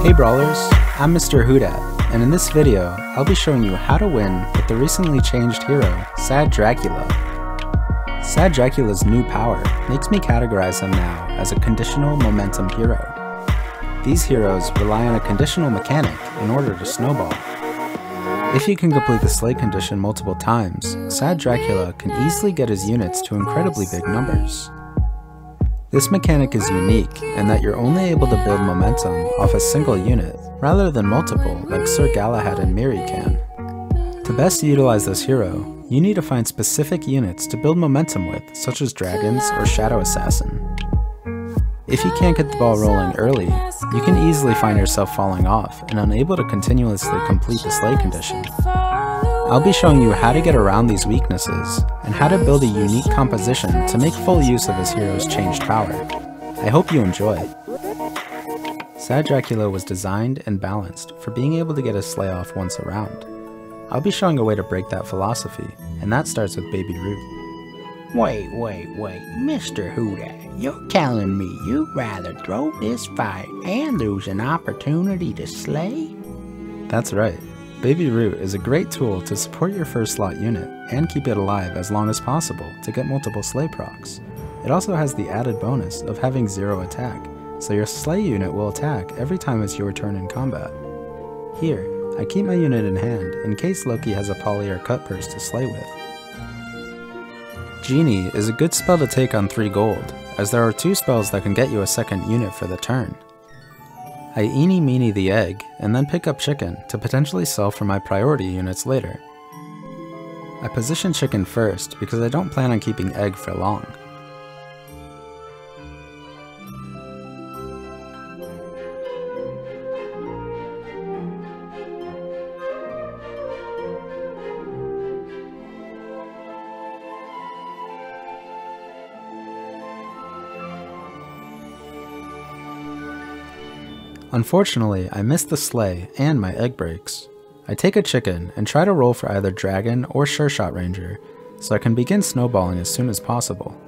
Hey Brawlers, I'm Mr. Hoodat, and in this video, I'll be showing you how to win with the recently changed hero, Sad Dracula. Sad Dracula's new power makes me categorize him now as a conditional momentum hero. These heroes rely on a conditional mechanic in order to snowball. If you can complete the slay condition multiple times, Sad Dracula can easily get his units to incredibly big numbers. This mechanic is unique in that you're only able to build momentum off a single unit, rather than multiple like Sir Galahad and Miri can. To best utilize this hero, you need to find specific units to build momentum with, such as dragons or Shadow Assassin. If you can't get the ball rolling early, you can easily find yourself falling off and unable to continuously complete the slay condition. I'll be showing you how to get around these weaknesses, and how to build a unique composition to make full use of his hero's changed power. I hope you enjoy. Sad Dracula was designed and balanced for being able to get his slay off once a round. I'll be showing a way to break that philosophy, and that starts with Baby Root. Wait, Mr. Hoodat, you're telling me you'd rather throw this fight and lose an opportunity to slay? That's right. Baby Root is a great tool to support your first slot unit and keep it alive as long as possible to get multiple slay procs. It also has the added bonus of having 0 attack, so your slay unit will attack every time it's your turn in combat. Here, I keep my unit in hand in case Loki has a poly or cut purse to slay with. Genie is a good spell to take on 3 gold, as there are 2 spells that can get you a second unit for the turn. I eeny meeny the egg, and then pick up chicken to potentially sell for my priority units later. I position chicken first because I don't plan on keeping egg for long. Unfortunately, I missed the slay and my egg breaks. I take a chicken and try to roll for either dragon or sure shot ranger, so I can begin snowballing as soon as possible.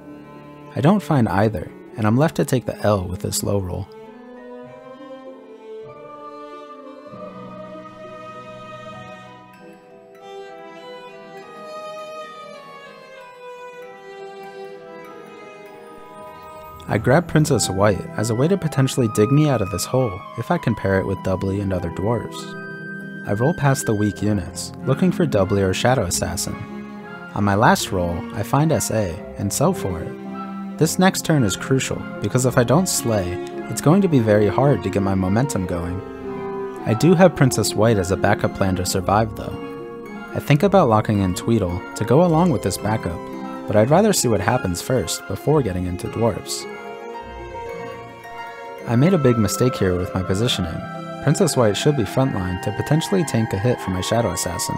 I don't find either, and I'm left to take the L with this low roll. I grab Princess White as a way to potentially dig me out of this hole if I can pair it with Doubly and other dwarves. I roll past the weak units, looking for Doubly or Shadow Assassin. On my last roll, I find SA and sell for it. This next turn is crucial because if I don't slay, it's going to be very hard to get my momentum going. I do have Princess White as a backup plan to survive though. I think about locking in Tweedle to go along with this backup, but I'd rather see what happens first before getting into dwarves. I made a big mistake here with my positioning. Princess White should be frontline to potentially tank a hit for my Shadow Assassin.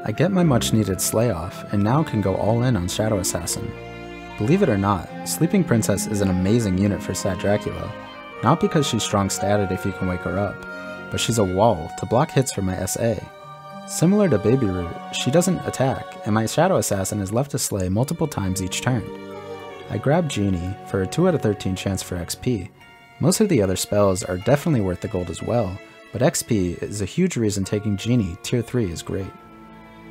I get my much needed slay off and now can go all in on Shadow Assassin. Believe it or not, Sleeping Princess is an amazing unit for Sad Dracula, not because she's strong statted if you can wake her up, but she's a wall to block hits from my SA. Similar to Baby Root, she doesn't attack, and my Shadow Assassin is left to slay multiple times each turn. I grab Genie for a 2 out of 13 chance for XP. Most of the other spells are definitely worth the gold as well, but XP is a huge reason taking Genie tier 3 is great.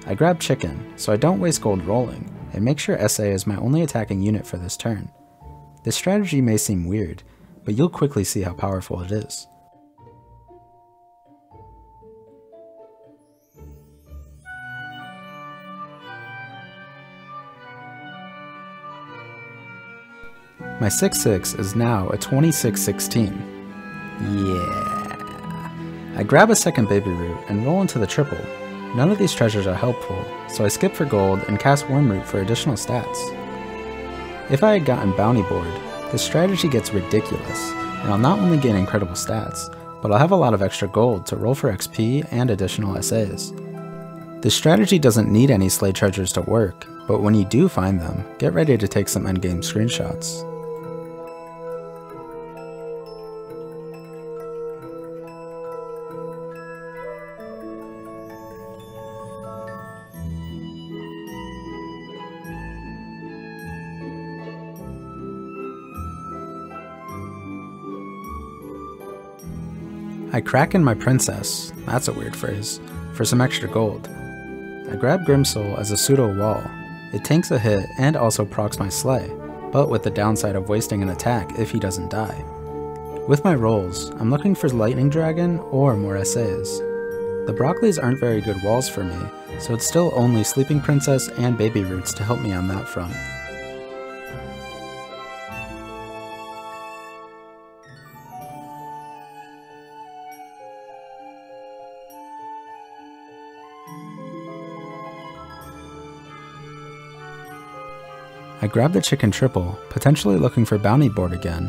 I grab Chicken, so I don't waste gold rolling, and make sure SA is my only attacking unit for this turn. This strategy may seem weird, but you'll quickly see how powerful it is. My 6/6 is now a 26/16. Yeah. I grab a second Baby Root and roll into the triple. None of these treasures are helpful, so I skip for gold and cast Wormroot for additional stats. If I had gotten Bounty Board, this strategy gets ridiculous, and I'll not only gain incredible stats, but I'll have a lot of extra gold to roll for XP and additional SAs. This strategy doesn't need any slay treasures to work, but when you do find them, get ready to take some endgame screenshots. I crack in my princess, that's a weird phrase, for some extra gold. I grab Grimsoul as a Pseudo Wall. It tanks a hit and also procs my Slay, but with the downside of wasting an attack if he doesn't die. With my rolls, I'm looking for Lightning Dragon or more SAs. The Broccolis aren't very good walls for me, so it's still only Sleeping Princess and Baby Roots to help me on that front. I grab the chicken triple, potentially looking for bounty board again.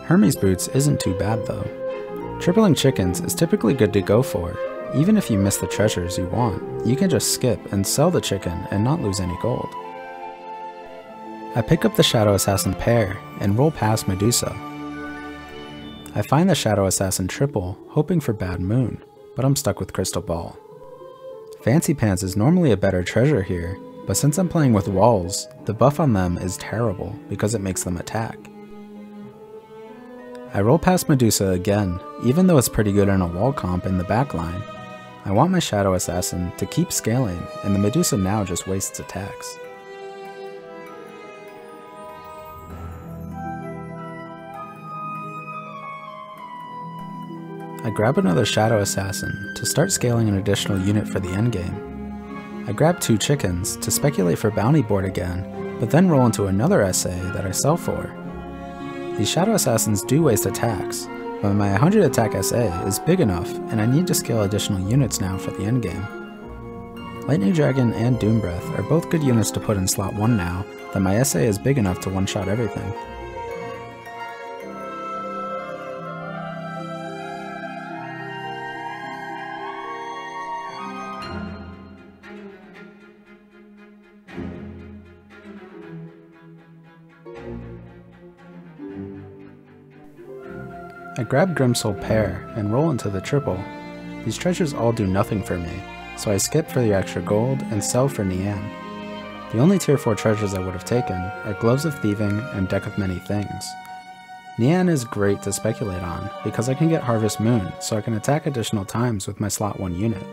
Hermes Boots isn't too bad though. Tripling chickens is typically good to go for. Even if you miss the treasures you want, you can just skip and sell the chicken and not lose any gold. I pick up the Shadow Assassin pair and roll past Medusa. I find the Shadow Assassin triple, hoping for Bad Moon, but I'm stuck with Crystal Ball. Fancy Pants is normally a better treasure here, but since I'm playing with walls, the buff on them is terrible because it makes them attack. I roll past Medusa again, even though it's pretty good in a wall comp in the backline. I want my Shadow Assassin to keep scaling, and the Medusa now just wastes attacks. I grab another Shadow Assassin to start scaling an additional unit for the endgame. I grab 2 chickens to speculate for bounty board again, but then roll into another SA that I sell for. These Shadow Assassins do waste attacks, but my 100 attack SA is big enough and I need to scale additional units now for the endgame. Lightning Dragon and Doom Breath are both good units to put in slot 1 now that my SA is big enough to one-shot everything. I grab Grimsoul pair and roll into the triple. These treasures all do nothing for me, so I skip for the extra gold and sell for Nian. The only tier 4 treasures I would have taken are Gloves of Thieving and Deck of Many Things. Nian is great to speculate on because I can get Harvest Moon, so I can attack additional times with my slot 1 unit.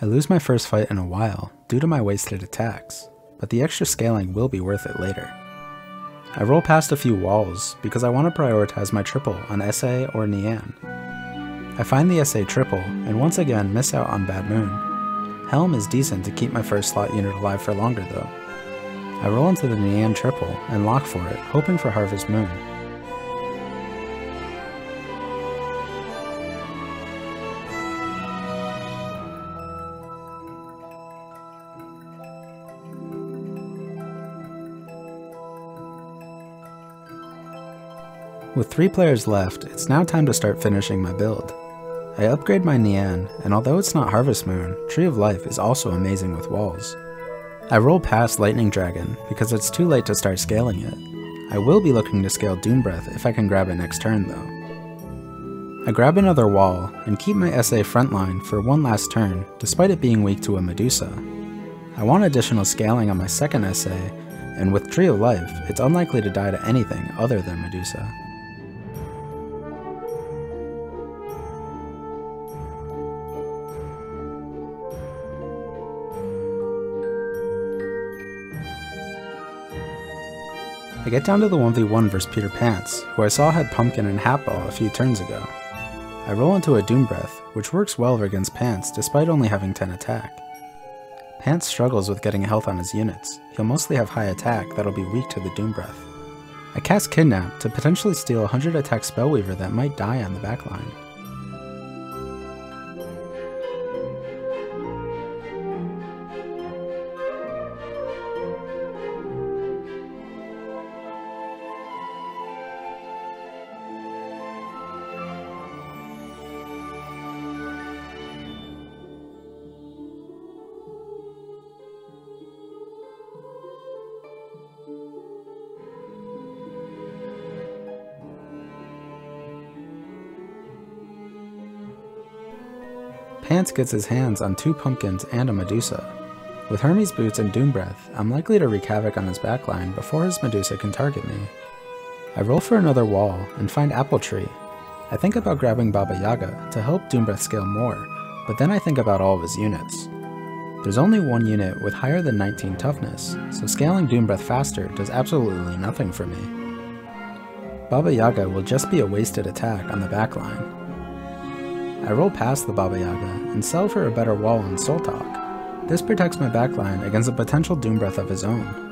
I lose my first fight in a while due to my wasted attacks, but the extra scaling will be worth it later. I roll past a few walls because I want to prioritize my triple on SA or Nian. I find the SA triple and once again miss out on Bad Moon. Helm is decent to keep my first slot unit alive for longer though. I roll into the Nian triple and lock for it, hoping for Harvest Moon. With 3 players left, it's now time to start finishing my build. I upgrade my Nian, and although it's not Harvest Moon, Tree of Life is also amazing with walls. I roll past Lightning Dragon because it's too late to start scaling it. I will be looking to scale Doom Breath if I can grab it next turn though. I grab another wall and keep my SA frontline for one last turn despite it being weak to a Medusa. I want additional scaling on my second SA, and with Tree of Life, it's unlikely to die to anything other than Medusa. I get down to the 1v1 vs Peter Pants, who I saw had Pumpkin and Hatball a few turns ago. I roll into a Doom Breath, which works well against Pants despite only having 10 attack. Pants struggles with getting health on his units. He'll mostly have high attack that'll be weak to the Doom Breath. I cast Kidnap to potentially steal a 100 attack Spellweaver that might die on the backline. Pants gets his hands on 2 pumpkins and a Medusa. With Hermes Boots and Doom Breath, I'm likely to wreak havoc on his backline before his Medusa can target me. I roll for another wall and find Apple Tree. I think about grabbing Baba Yaga to help Doom Breath scale more, but then I think about all of his units. There's only one unit with higher than 19 toughness, so scaling Doom Breath faster does absolutely nothing for me. Baba Yaga will just be a wasted attack on the backline. I roll past the Baba Yaga and sell for a better wall on Soul Talk. This protects my backline against a potential Doom Breath of his own.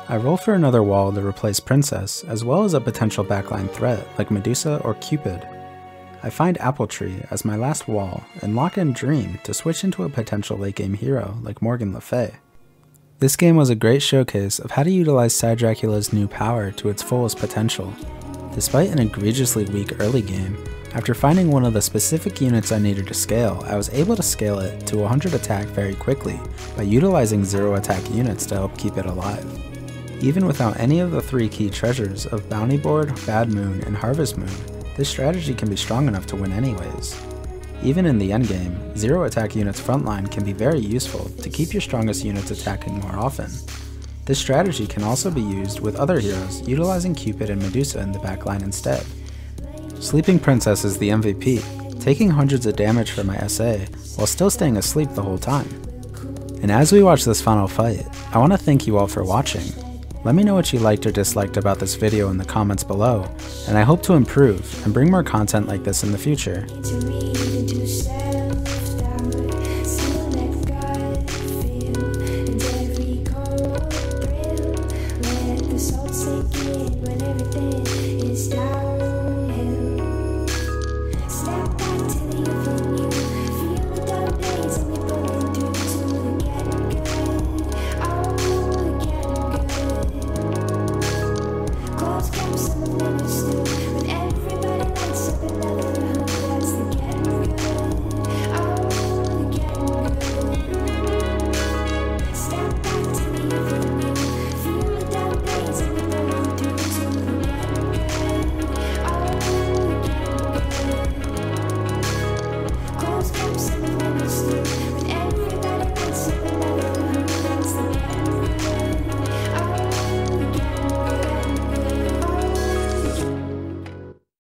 I roll for another wall to replace Princess, as well as a potential backline threat like Medusa or Cupid. I find Apple Tree as my last wall and lock in Dream to switch into a potential late game hero like Morgan Le Fay. This game was a great showcase of how to utilize Sad Dracula's new power to its fullest potential. Despite an egregiously weak early game, after finding one of the specific units I needed to scale, I was able to scale it to 100 attack very quickly by utilizing 0 attack units to help keep it alive. Even without any of the 3 key treasures of Bounty Board, Bad Moon, and Harvest Moon, this strategy can be strong enough to win anyways. Even in the endgame, 0 attack units frontline can be very useful to keep your strongest units attacking more often. This strategy can also be used with other heroes utilizing Cupid and Medusa in the backline instead. Sleeping Princess is the MVP, taking hundreds of damage from my SA while still staying asleep the whole time. And as we watch this final fight, I want to thank you all for watching. Let me know what you liked or disliked about this video in the comments below, and I hope to improve and bring more content like this in the future.